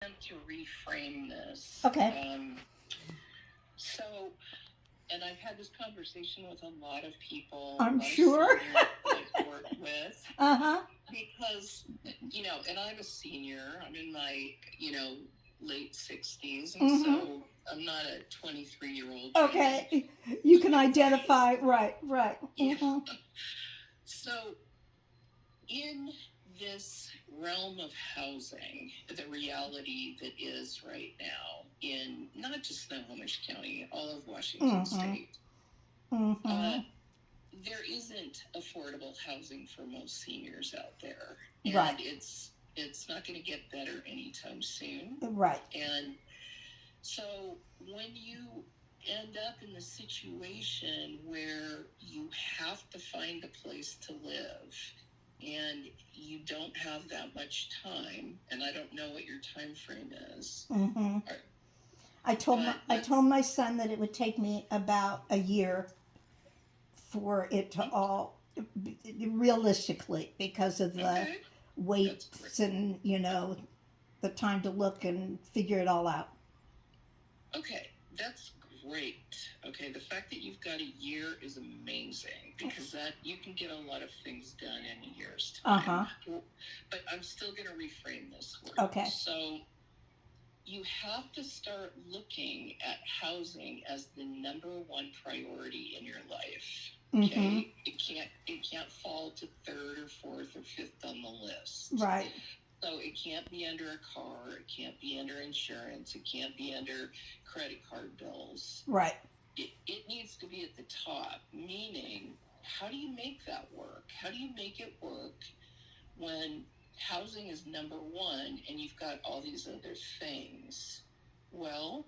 want to reframe this. Okay. So, and I've had this conversation with a lot of people, a I'm lot of sure. seniors that I've worked with, Uh-huh. because, and I'm a senior. I'm in my, late 60s, and Mm-hmm. so I'm not a 23-year-old trying to Okay. You can advise. identify. Right, right. Yeah. Mm-hmm. So, in this realm of housing, the reality that is right now in not just Snohomish County, all of Washington Mm-hmm. State, uh, Mm-hmm. there isn't affordable housing for most seniors out there, Right. and it's not going to get better anytime soon. Right. And so when you end up in the situation where you have to find a place to live and you don't have that much time, and I don't know what your time frame is, Mm-hmm. or, I but told let's my son that it would take me about a year for it to all realistically because of the okay, that's great. weights and the time to look and figure it all out. Okay, that's great. Okay, the fact that you've got a year is amazing because that you can get a lot of things done in a year's time. Uh-huh. But I'm still going to reframe this for you. Okay. So you have to start looking at housing as the number one priority in your life. Mm-hmm. Okay, it can't fall to third or fourth or fifth on the list. Right. So it can't be under a car, it can't be under insurance, it can't be under credit card bills. Right. It needs to be at the top, meaning how do you make that work? How do you make it work when housing is number one and you've got all these other things? Well,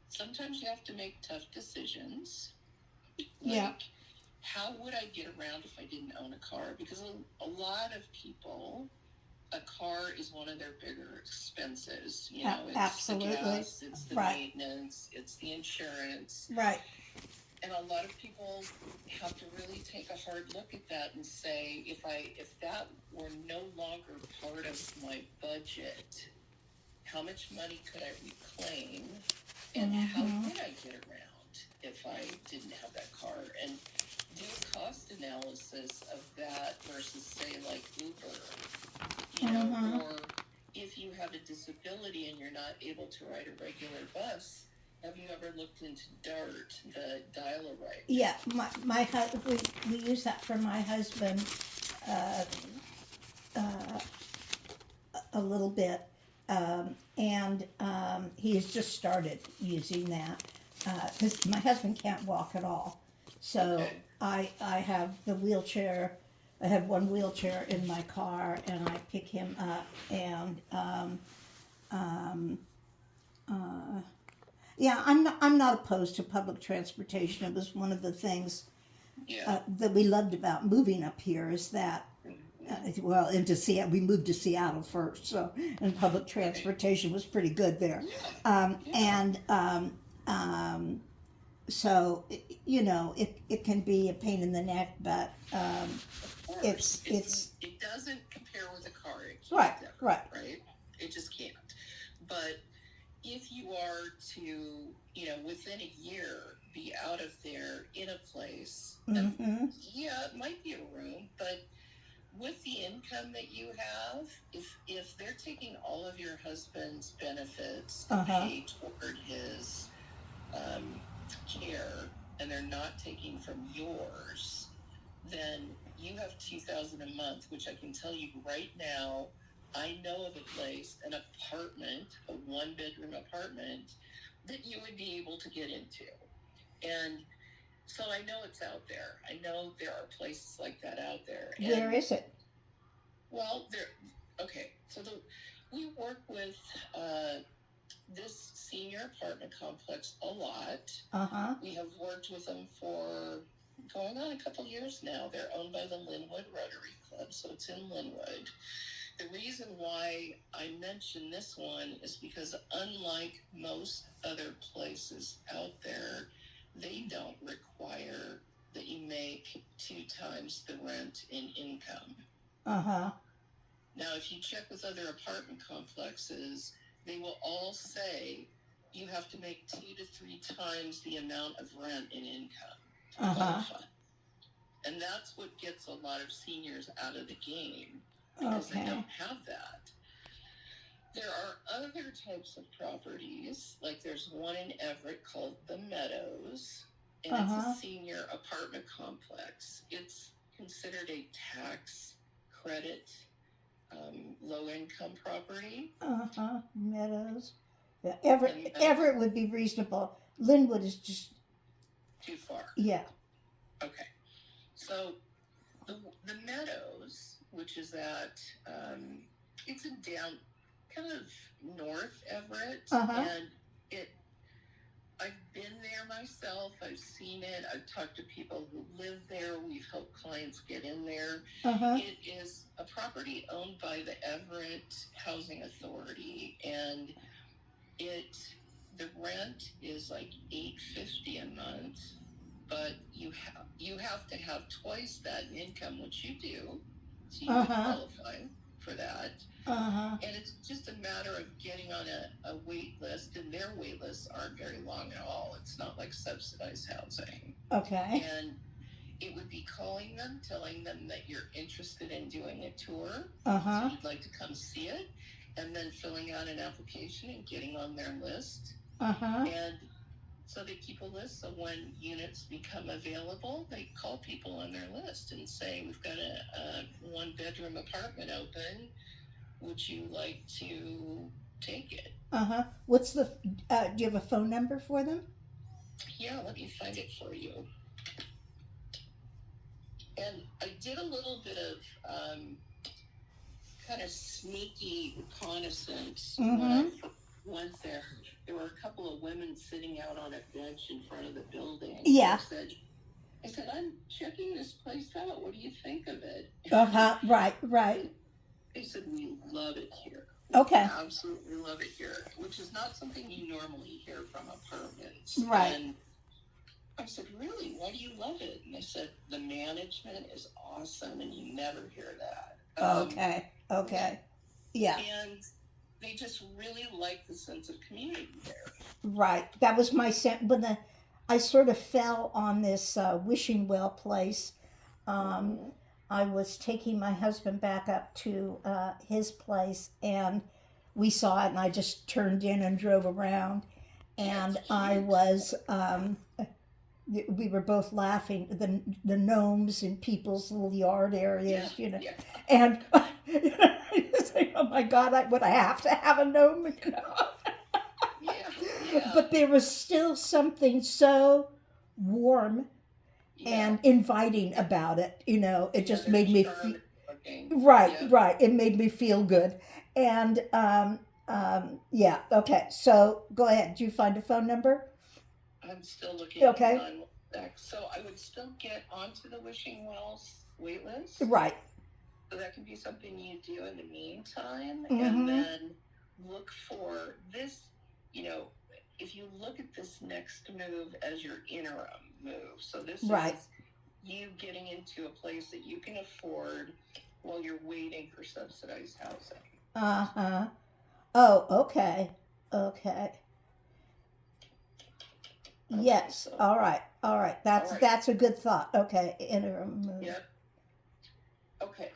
sometimes you have to make tough decisions. Yeah. Like, how would I get around if I didn't own a car? Because a lot of people, a car is one of their bigger expenses. It's Absolutely. the gas, it's the Right. maintenance, it's the insurance. Right. And a lot of people have to really take a hard look at that and say, if that were no longer part of my budget, how much money could I reclaim, and how Mm-hmm. would I get around if I didn't have that car? And do a cost analysis of that versus, say, like Uber, Mm-hmm. or if you have a disability and you're not able to ride a regular bus, have you ever looked into DART, the Dial-A-Ride? Yeah. We use that for my husband uh, uh, a little bit, and he has just started using that because my husband can't walk at all. So Okay. I have the wheelchair. I have one wheelchair in my car, and I pick him up. And um, uh, yeah, I'm not opposed to public transportation. It was one of the things Yeah. that we loved about moving up here is that well, into Seattle, we moved to Seattle first, so and public Right. transportation was pretty good there, Yeah. Yeah. and so it can be a pain in the neck, but Of course. it's It doesn't compare with a car. It right, can't ever, right, right? It just can't. But if you are to, within a year, be out of there in a place, and mm-hmm, yeah, it might be a room, but with the income that you have, if they're taking all of your husband's benefits to uh-huh, pay toward his um, care, and they're not taking from yours, then you have 2,000 a month, which I can tell you right now. I know of a place, an apartment, a one-bedroom apartment that you would be able to get into, and so I know it's out there. I know there are places like that out there, where and is it? well, there. Okay, so we work with this senior apartment complex a lot. Uh-huh, We have worked with them for going on a couple years now. They're owned by the Linwood Rotary Club, so it's in Linwood. The reason why I mention this one is because unlike most other places out there, they don't require that you make 2 times the rent in income. uh-huh, Now, if you check with other apartment complexes, they will all say you have to make 2 to 3 times the amount of rent in income to qualify. And that's what gets a lot of seniors out of the game because they don't have that. There are other types of properties, like there's one in Everett called the Meadows, and it's a senior apartment complex. It's considered a tax credit, low-income property. Meadows. Yeah, Everett would be reasonable. Linwood is just too far. Yeah. Okay. So the Meadows, which is at, it's in down, kind of north Everett, and I've been there myself. I've seen it. I've talked to people who live there. We've helped clients get in there. It is a property owned by the Everett Housing Authority, and the rent is like $850 a month, but you have to have twice that in income, which you do, so you would qualify for that. And it's just a matter of getting on a wait list, and their wait lists aren't very long at all. It's not like subsidized housing. Okay. And it would be calling them, telling them that you're interested in doing a tour, so you'd like to come see it, and then filling out an application and getting on their list. And so they keep a list, so when units become available, they call people on their list and say, we've got a 1-bedroom apartment open. Would you like to take it? What's the, do you have a phone number for them? Yeah, let me find it for you. And I did a little bit of kind of sneaky reconnaissance when I went there. There were a couple of women sitting out on a bench in front of the building. Yeah. I said, I'm checking this place out. What do you think of it? Right. They said, we love it here. Okay. We absolutely love it here, which is not something you normally hear from apartments. Right. And I said, really? Why do you love it? And they said, the management is awesome, and you never hear that. Okay. Yeah. And they just really like the sense of community there. Right. That was my sense. When I sort of fell on this wishing well place. I was taking my husband back up to his place, and we saw it, and I just turned in and drove around, and I was, we were both laughing, the gnomes in people's little yard areas, and it's like, oh my God, would I have to have a gnome, But there was still something so warm and inviting about it, it just made me feel right. It made me feel good, and okay. So go ahead. Do you find a phone number? I'm still looking. Okay. So I would still get onto the Wishing Wells wait list. Right. So that can be something you do in the meantime, and then look for this. If you look at this next move as your interim move, so this is you getting into a place that you can afford while you're waiting for subsidized housing. Oh, okay. Yes. All right. That's a good thought. Okay. Interim move. Yep. Okay.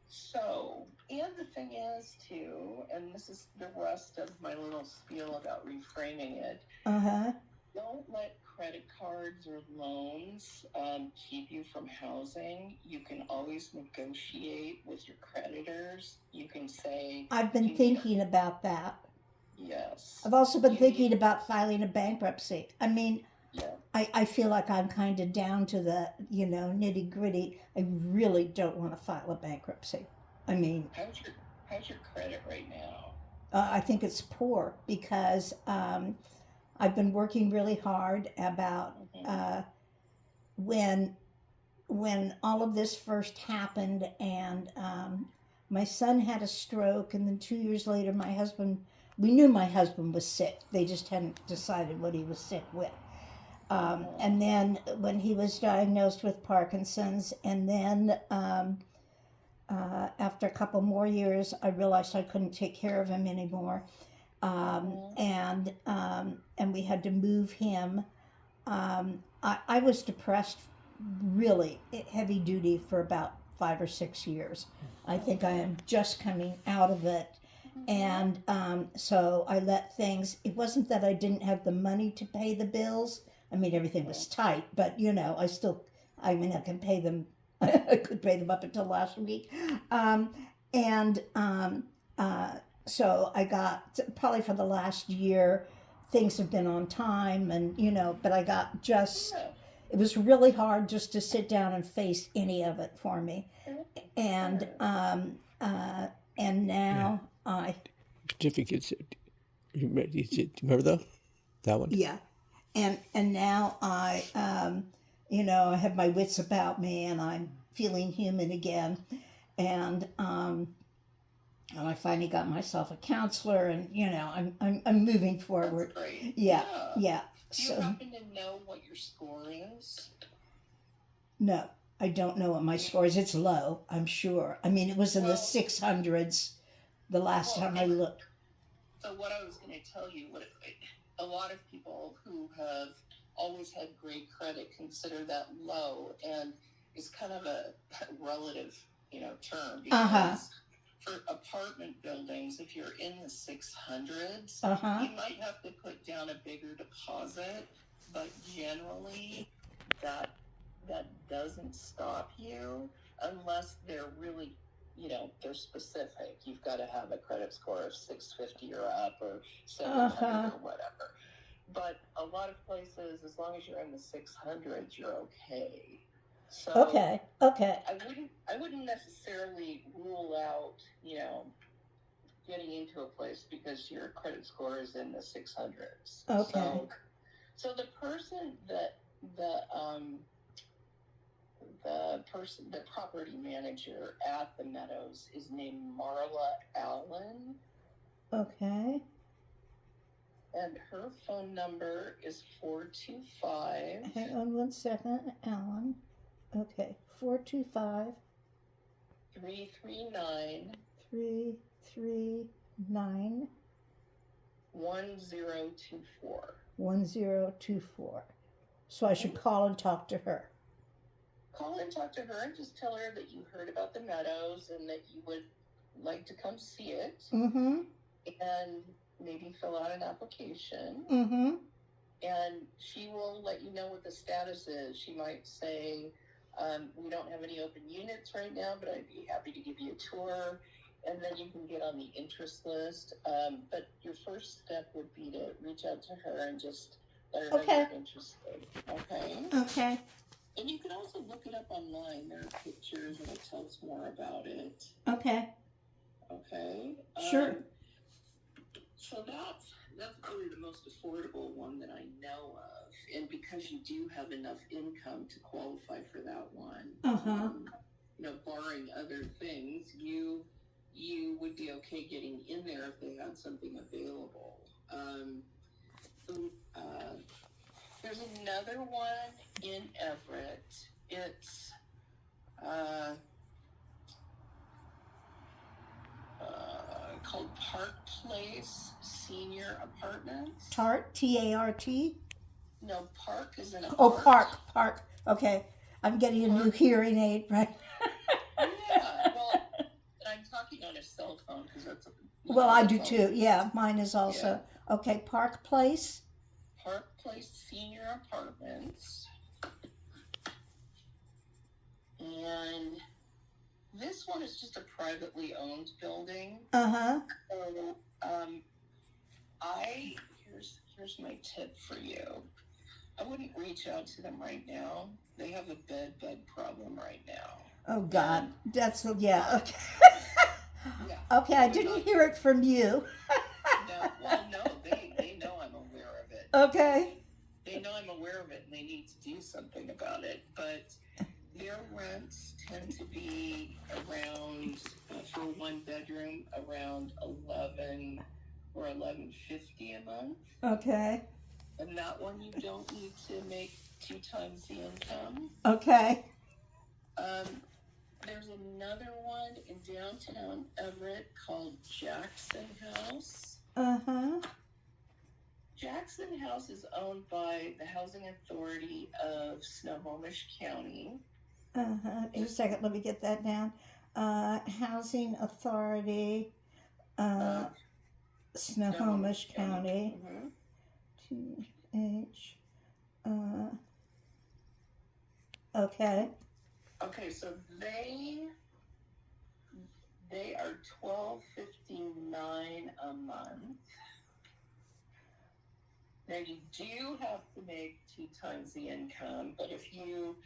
So, and the thing is too, and this is the rest of my little spiel about reframing it. Don't let credit cards or loans keep you from housing. You can always negotiate with your creditors. You can say, I've been thinking about that. Yes. I've also been thinking about filing a bankruptcy. I mean, I feel like I'm kind of down to the, nitty gritty. I really don't want to file a bankruptcy. I mean, how's your credit right now? I think it's poor because I've been working really hard about when all of this first happened, and my son had a stroke, and then 2 years later we knew my husband was sick. They just hadn't decided what he was sick with. And then when he was diagnosed with Parkinson's, and then after a couple more years, I realized I couldn't take care of him anymore. and we had to move him. I was depressed, really heavy duty, for about 5 or 6 years. I think I am just coming out of it. And so I let things, it wasn't that I didn't have the money to pay the bills. I mean, everything was tight, but I can pay them. I could pay them up until last week. And so I got, probably for the last year, things have been on time, and but I got just, it was really hard just to sit down and face any of it for me. And now I, Certificates. You remember that one? yeah, and now I I have my wits about me, and I'm feeling human again. And I finally got myself a counselor, and I'm moving forward. That's great. Yeah. Do you So happen to know what your score is? no, I don't know what my score is. It's low, I'm sure. I mean, it was in the Well- 600s the last time I looked. So what I was going to tell you, a lot of people who have always had great credit consider that low, and it's kind of a relative, term, because Uh-huh. for apartment buildings, if you're in the 600s, Uh-huh. you might have to put down a bigger deposit, but generally that doesn't stop you unless they're really, they're specific. You've got to have a credit score of 650 or up, or 700 Uh-huh. or whatever. But a lot of places, as long as you're in the 600s, you're okay. So Okay. I wouldn't necessarily rule out, getting into a place because your credit score is in the 600s. Okay. So the person that the property manager at the Meadows is named Marla Allen, Okay. and her phone number is 425. Hang on one second, Alan. Okay. 425 339 339 1024. 1024. So I should call and talk to her. Call and talk to her and just tell her that you heard about the Meadows and that you would like to come see it, Mm-hmm. and maybe fill out an application. Mm-hmm. And she will let you know what the status is. She might say, we don't have any open units right now, but I'd be happy to give you a tour. And then you can get on the interest list. But your first step would be to reach out to her and just let her know Okay. you're interested. Okay? Okay. And you can also look it up online. There are pictures and it tells more about it. Okay. Okay? Sure. So that's really the most affordable one that I know of. And because you do have enough income to qualify for that one, Uh-huh. Barring other things, you would be okay getting in there if they had something available. There's another one in Everett. It's called Park Place Senior Apartments. Tart, T-A-R-T? No, Park is in a Oh, Park. Okay. I'm getting a new hearing aid, right? Yeah, well, I'm talking on a cell phone because that's. Well, I do too. Yeah, mine is also. Okay, Park Place. Park Place Senior Apartments. And this one is just a privately owned building. Uh-huh. So, here's my tip for you. I wouldn't reach out to them right now. They have a bed problem right now. Oh, God. That's, yeah, okay. Yeah. Okay, I didn't hear it from you. No, they know I'm aware of it. Okay. They know I'm aware of it and they need to do something about it. But their rents tend to be around, for one bedroom, around $11 or $11.50 a month. Okay. And that one you don't need to make 2 times the income. Okay. There's another one in downtown Everett called Jackson House. Uh-huh. Jackson House is owned by the Housing Authority of Snohomish County. Uh-huh. Just a second, let me get that down. Housing Authority, Of Snohomish County. Mhm. TH. Okay. Okay, so they are $12.59 a month. Now you do have to make 2 times the income, but if you,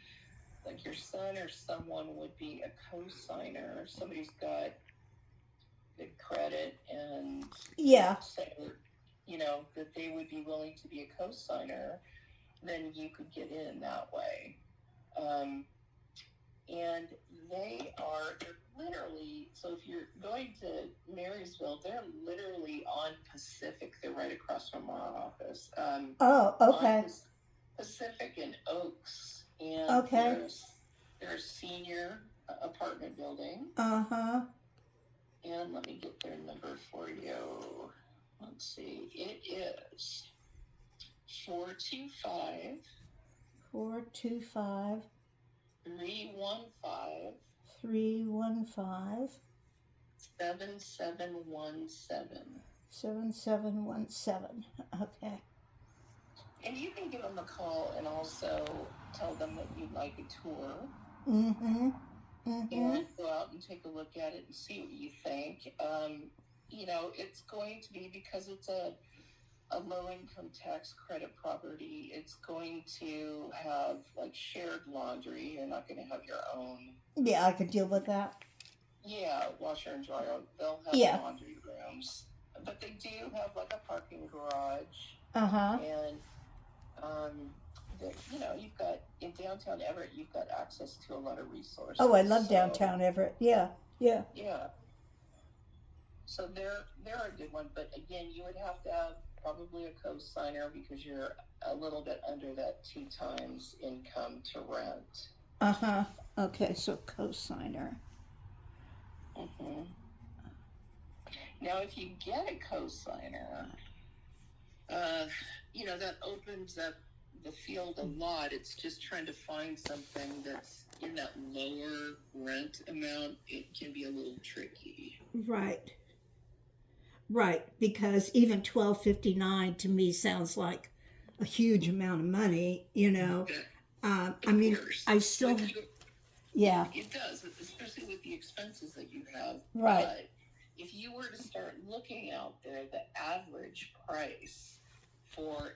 like your son or someone would be a co-signer, somebody's got good credit and Yeah. say, that they would be willing to be a co-signer, then you could get in that way. And they're literally, so if you're going to Marysville, they're literally on Pacific. They're right across from our office. Oh, okay. On Pacific and Oaks. And Okay. they're a senior apartment building. Uh-huh. And let me get their number for you. Let's see. It is 425 425 315 315 7717. 7717. Okay. And you can give them a call and also tell them that you'd like a tour. Mm-hmm. Mm-hmm. And go out and take a look at it and see what you think. It's going to be, because it's a low-income tax credit property, it's going to have like shared laundry. You're not going to have your own. Yeah, I could deal with that. Yeah, washer and dryer. They'll have laundry rooms, but they do have like a parking garage. Uh-huh. And you've got in downtown Everett, you've got access to a lot of resources. Oh, I love downtown Everett. Yeah. Yeah. So they're a good one, but again, you would have to have probably a co-signer because you're a little bit under that 2 times income to rent. Uh-huh. Okay, so co-signer. Mm-hmm. Now, if you get a co-signer, that opens up the field a lot. It's just trying to find something that's in that lower rent amount. It can be a little tricky. Right, because even $12.59 to me sounds like a huge amount of money, I mean, course. I still, yeah. It does, especially with the expenses that you have. Right. But if you were to start looking out there, the average price for